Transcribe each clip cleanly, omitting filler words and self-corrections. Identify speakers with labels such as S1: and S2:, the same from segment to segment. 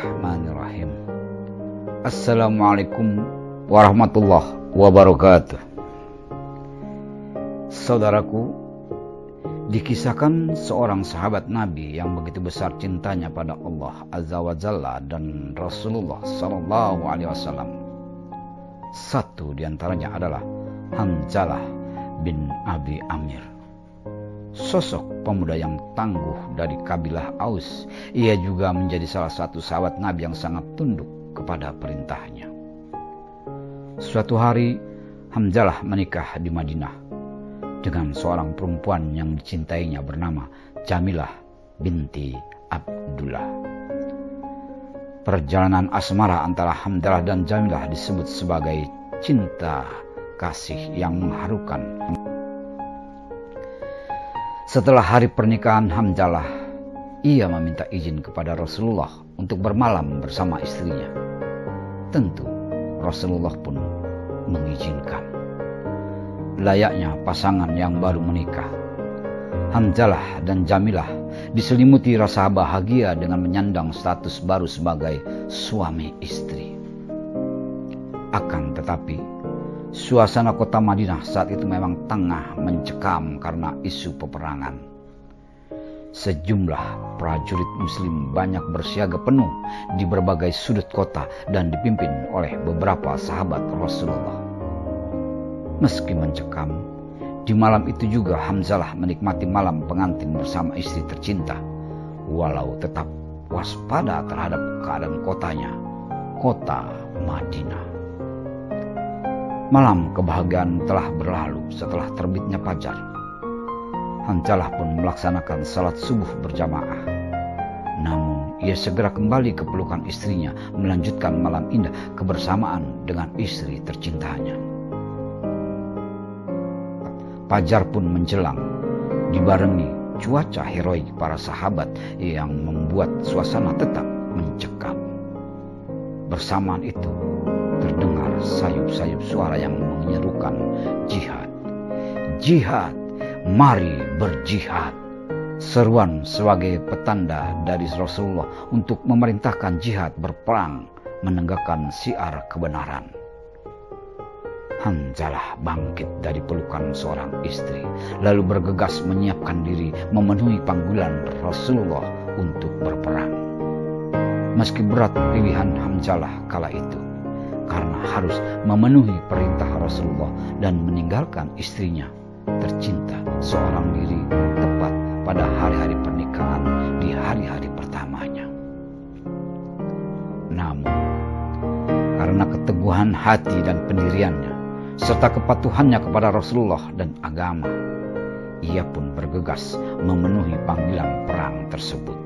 S1: Bismillahirrahmanirrahim. Assalamualaikum warahmatullahi wabarakatuh. Saudaraku, dikisahkan seorang sahabat Nabi yang begitu besar cintanya pada Allah Azza wa Jalla dan Rasulullah Sallallahu Alaihi Wasallam. Satu diantaranya adalah Hamzalah bin Abi Amir. Sosok pemuda yang tangguh dari kabilah Aus. Ia juga menjadi salah satu sahabat Nabi yang sangat tunduk kepada perintahnya. Suatu hari Hamzalah menikah di Madinah dengan seorang perempuan yang dicintainya bernama Jamilah binti Abdullah. Perjalanan asmara antara Hamzalah dan Jamilah disebut sebagai cinta kasih yang mengharukan. Setelah hari pernikahan Hamzalah, ia meminta izin kepada Rasulullah untuk bermalam bersama istrinya. Tentu Rasulullah pun mengizinkan. Layaknya pasangan yang baru menikah, Hamzalah dan Jamilah diselimuti rasa bahagia dengan menyandang status baru sebagai suami istri. Akan tetapi, suasana kota Madinah saat itu memang tengah mencekam karena isu peperangan. Sejumlah prajurit muslim banyak bersiaga penuh di berbagai sudut kota dan dipimpin oleh beberapa sahabat Rasulullah. Meski mencekam, di malam itu juga Hamzalah menikmati malam pengantin bersama istri tercinta, walau tetap waspada terhadap keadaan kotanya, kota Madinah. Malam kebahagiaan telah berlalu setelah terbitnya fajar. Hamzalah pun melaksanakan salat subuh berjamaah. Namun ia segera kembali ke pelukan istrinya, melanjutkan malam indah kebersamaan dengan istri tercintanya. Fajar pun menjelang, dibarengi cuaca heroik para sahabat yang membuat suasana tetap mencekam. Bersamaan itu terdengar sayup-sayup suara yang menyerukan jihad. Jihad, mari berjihad. Seruan sebagai petanda dari Rasulullah untuk memerintahkan jihad berperang, menegakkan syiar kebenaran. Hamzalah bangkit dari pelukan seorang istri, lalu bergegas menyiapkan diri memenuhi panggilan Rasulullah untuk berperang. Meski berat pilihan Hamzalah kala itu, karena harus memenuhi perintah Rasulullah dan meninggalkan istrinya tercinta seorang diri tepat pada hari-hari pernikahan di hari-hari pertamanya. Namun, karena keteguhan hati dan pendiriannya, serta kepatuhannya kepada Rasulullah dan agama, ia pun bergegas memenuhi panggilan perang tersebut.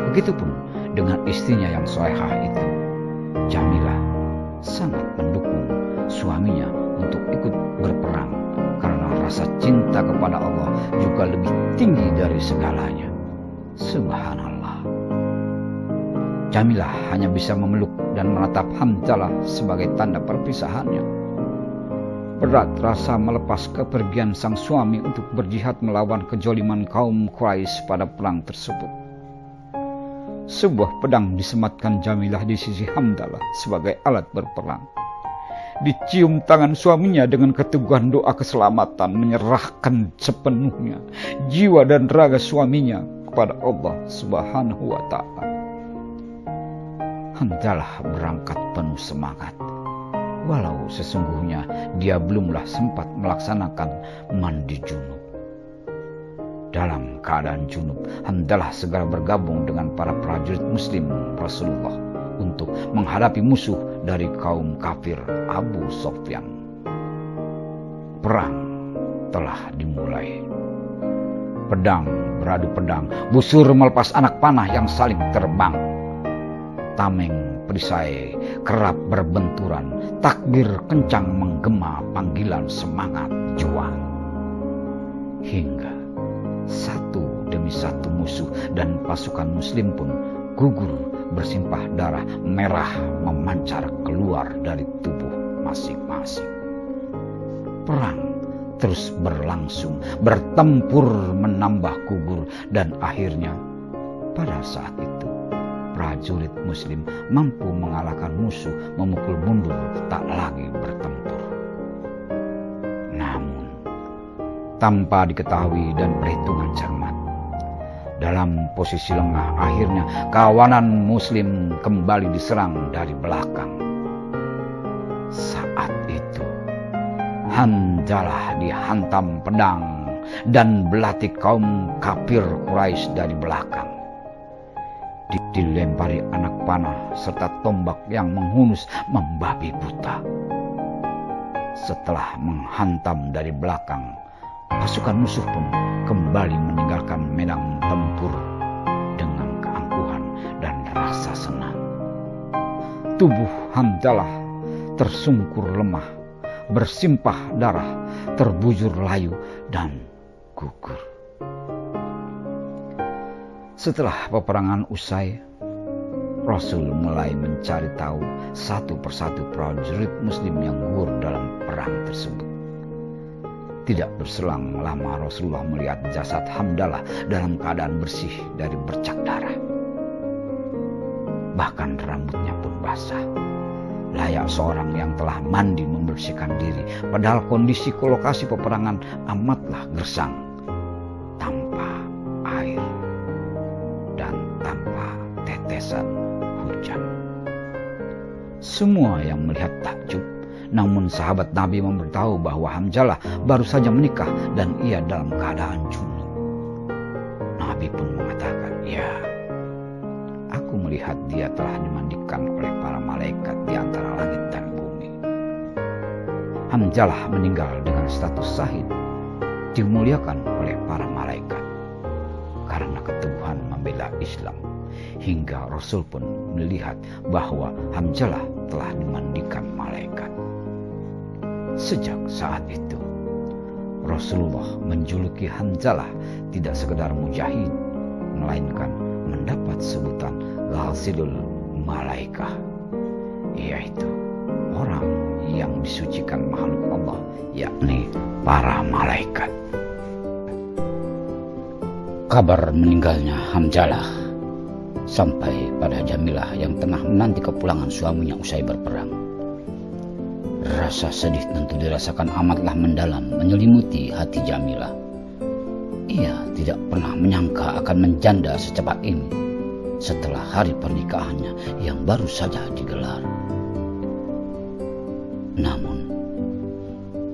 S1: Begitupun dengan istrinya yang solehah itu, Jamilah sangat mendukung suaminya untuk ikut berperang karena rasa cinta kepada Allah juga lebih tinggi dari segalanya. Subhanallah. Jamilah hanya bisa memeluk dan menatap Hamzalah sebagai tanda perpisahannya. Berat rasa melepas kepergian sang suami untuk berjihad melawan kejoliman kaum Quraisy pada perang tersebut. Sebuah pedang disematkan Jamilah di sisi Hamzalah sebagai alat berperang. Dicium tangan suaminya dengan keteguhan doa keselamatan, menyerahkan sepenuhnya jiwa dan raga suaminya kepada Allah Subhanahu wa Ta'ala. Hamzalah berangkat penuh semangat, walau sesungguhnya dia belumlah sempat melaksanakan mandi junub. Dalam keadaan junub, Hamzalah segera bergabung dengan para prajurit muslim Rasulullah untuk menghadapi musuh dari kaum kafir Abu Sufyan. Perang telah dimulai. Pedang beradu pedang, busur melepas anak panah yang saling terbang. Tameng perisai kerap berbenturan, takbir kencang menggema panggilan semangat juang. Hingga satu demi satu musuh dan pasukan muslim pun gugur bersimpah darah merah memancar keluar dari tubuh masing-masing. Perang terus berlangsung, bertempur menambah gugur, dan akhirnya pada saat itu prajurit muslim mampu mengalahkan musuh, memukul mundur, tak lagi bertempur. Namun, tanpa diketahui dan perhitungan cermat, dalam posisi lengah akhirnya kawanan muslim kembali diserang dari belakang. Saat itu, Hanzalah dihantam pedang dan belati kaum kafir Quraisy dari belakang. Dilempari anak panah serta tombak yang menghunus membabi buta. Setelah menghantam dari belakang, pasukan musuh pun kembali meninggalkan medan tempur dengan keangkuhan dan rasa senang. Tubuh Hanzalah tersungkur lemah, bersimpah darah, terbujur layu dan gugur. Setelah peperangan usai, Rasul mulai mencari tahu satu persatu prajurit muslim yang gugur dalam perang tersebut. Tidak berselang lama Rasulullah melihat jasad Hanzalah dalam keadaan bersih dari bercak darah. Bahkan rambutnya pun basah, layak seorang yang telah mandi membersihkan diri, padahal kondisi lokasi peperangan amatlah gersang, tanpa air dan tanpa tetesan hujan. Semua yang melihat takjub, namun sahabat Nabi memberitahu bahwa Hanzalah baru saja menikah dan ia dalam keadaan junub. Nabi pun mengatakan, "Ya, aku melihat dia telah dimandikan oleh para malaikat di antara langit dan bumi." Hanzalah meninggal dengan status syahid, dimuliakan oleh para malaikat karena keteguhan membela Islam, hingga Rasul pun melihat bahwa Hanzalah telah dimandikan malaikat. Sejak saat itu, Rasulullah menjuluki Hanzalah tidak sekedar mujahid, melainkan mendapat sebutan Ghasilul Malaikah, yaitu orang yang disucikan makhluk Allah, yakni para malaikat. Kabar meninggalnya Hanzalah sampai pada Jamilah yang tengah menanti kepulangan suaminya usai berperang. Rasa sedih tentu dirasakan amatlah mendalam menyelimuti hati Jamilah. Ia tidak pernah menyangka akan menjanda secepat ini setelah hari pernikahannya yang baru saja digelar. Namun,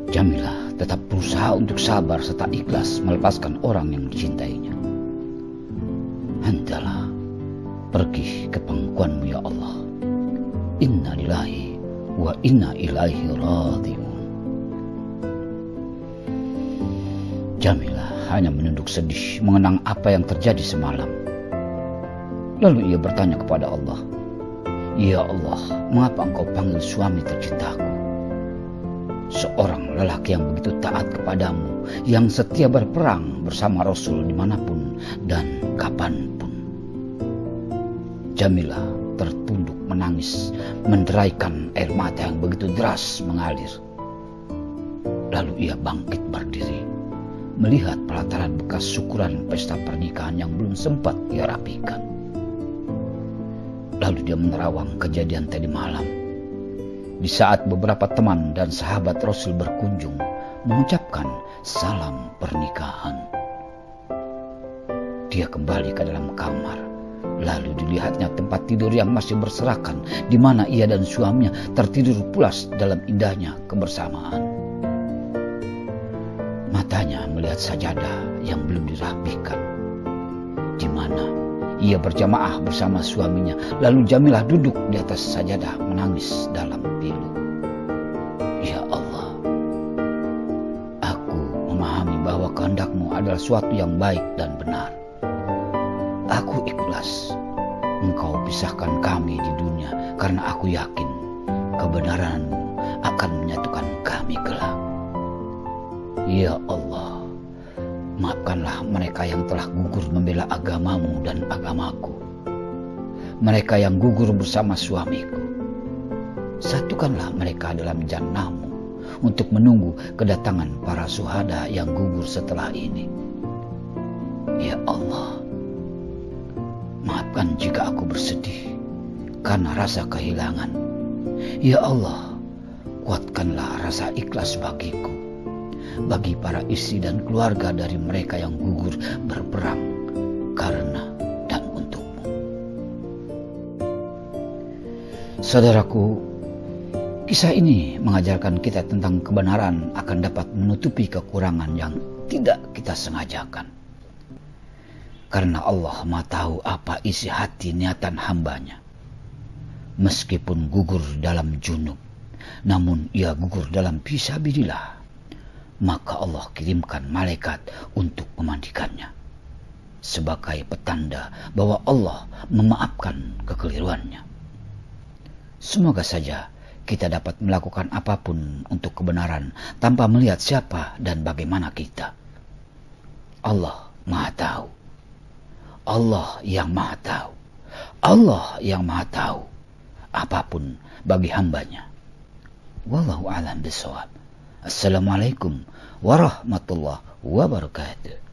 S1: Jamilah tetap berusaha untuk sabar serta ikhlas melepaskan orang yang dicintainya. Hanzalah, pergi ke pangkuanmu ya Allah. Inna lillahi wa inna ilaihi raji'un. Jamilah hanya menunduk sedih mengenang apa yang terjadi semalam. Lalu ia bertanya kepada Allah, "Ya Allah, mengapa engkau panggil suami tercintaku? Seorang lelaki yang begitu taat kepadamu, yang setia berperang bersama Rasul dimanapun dan kapanpun." Jamilah tertunduk menangis, menderaikan air mata yang begitu deras mengalir. Lalu ia bangkit berdiri, melihat pelataran bekas syukuran pesta pernikahan yang belum sempat ia rapikan. Lalu dia menerawang kejadian tadi malam, di saat beberapa teman dan sahabat Rasul berkunjung mengucapkan salam pernikahan. Dia kembali ke dalam kamar. Lalu dilihatnya tempat tidur yang masih berserakan, di mana ia dan suaminya tertidur pulas dalam indahnya kebersamaan. Matanya melihat sajadah yang belum dirapikan, di mana ia berjamaah bersama suaminya. Lalu Jamilah duduk di atas sajadah menangis dalam pilu. Ya Allah, aku memahami bahwa kehendak-Mu adalah suatu yang baik dan benar. Aku ikhlas Engkau pisahkan kami di dunia, karena aku yakin kebenaran-Mu akan menyatukan kami kelak. Ya Allah, maafkanlah mereka yang telah gugur membela agama-Mu dan agamaku. Mereka yang gugur bersama suamiku, satukanlah mereka dalam jannah-Mu untuk menunggu kedatangan para syuhada yang gugur setelah ini. Ya Allah, maafkan
S2: maafkan jika aku bersedih karena rasa kehilangan. Ya Allah, kuatkanlah rasa ikhlas bagiku, bagi para istri dan keluarga dari mereka yang gugur berperang karena dan untukmu. Saudaraku, kisah ini mengajarkan kita tentang kebenaran akan dapat menutupi kekurangan yang tidak kita sengajakan. Karena Allah Maha tahu apa isi hati niatan hambanya. Meskipun gugur dalam junub, namun ia gugur dalam fisabilillah, maka Allah kirimkan malaikat untuk memandikannya, sebagai petanda bahwa Allah memaafkan kekeliruannya. Semoga saja kita dapat melakukan apapun untuk kebenaran tanpa melihat siapa dan bagaimana kita. Allah Maha tahu. Allah yang Maha tahu. Allah yang Maha tahu apapun bagi hambanya. Wallahu a'lam bishawab. Assalamualaikum warahmatullahi wabarakatuh.